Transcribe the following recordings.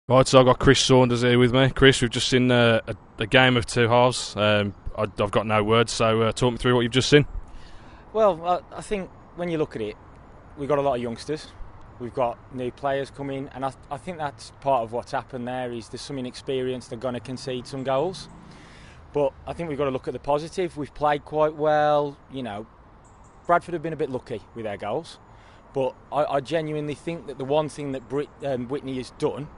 Right, so I've got Chris Saunders here with me. Chris, we've just seen a game of two halves. I've got no words, so talk me through what you've just seen. Well, I think when you look at it, we've got a lot of youngsters. We've got new players coming, and I think that's part of what's happened there is there's some inexperience. They're going to concede some goals. But I think we've got to look at the positive. We've played quite well. Bradford have been a bit lucky with their goals. But I genuinely think that the one thing that Whitney has done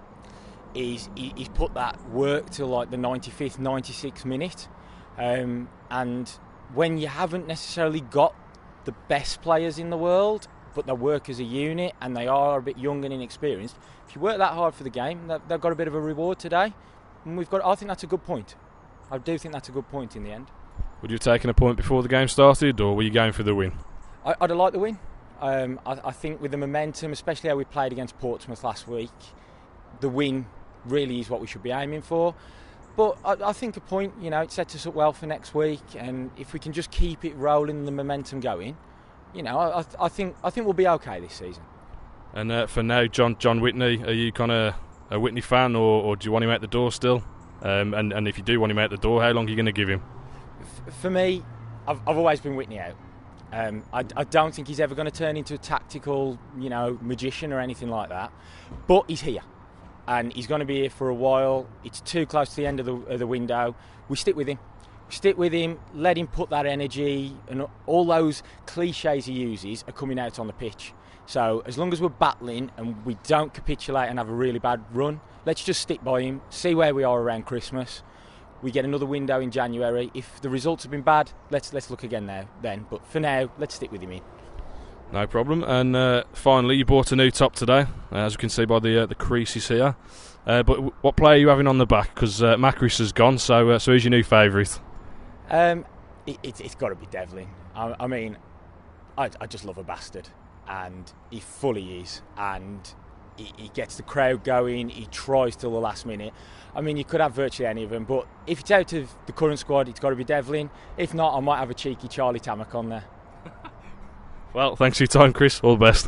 is he's put that work to like the 95th, 96th minute. And when you haven't necessarily got the best players in the world, but they work as a unit and they are a bit young and inexperienced, if you work that hard for the game, they've got a bit of a reward today. And I think that's a good point. I do think that's a good point in the end. Would you have taken a point before the game started, or were you going for the win? I'd have liked the win. I think with the momentum, especially how we played against Portsmouth last week, the win really is what we should be aiming for. But I think a point, it sets us up well for next week, and if we can just keep it rolling, the momentum going, I think we'll be okay this season. And for now, John Whitney, are you kind of a Whitney fan, or do you want him out the door still? And if you do want him out the door, how long are you going to give him? For me, I've always been Whitney out. I don't think he's ever going to turn into a tactical, magician or anything like that. But he's here, and he's going to be here for a while. It's too close to the end of the window. We stick with him. Let him put that energy, and all those cliches he uses are coming out on the pitch. So as long as we're battling and we don't capitulate and have a really bad run, let's just stick by him, see where we are around Christmas. We get another window in January. If the results have been bad, let's look again then. But for now, let's stick with him in. No problem. And finally, you bought a new top today, as you can see by the creases here. But what player are you having on the back? Because Macris has gone, so who's your new favourite? It's got to be Devlin. I just love a bastard, and he fully is. And he gets the crowd going. He tries till the last minute. You could have virtually any of them, but if it's out of the current squad, it's got to be Devlin. If not, I might have a cheeky Charlie Tammock on there. Well, thanks for your time, Chris. All the best.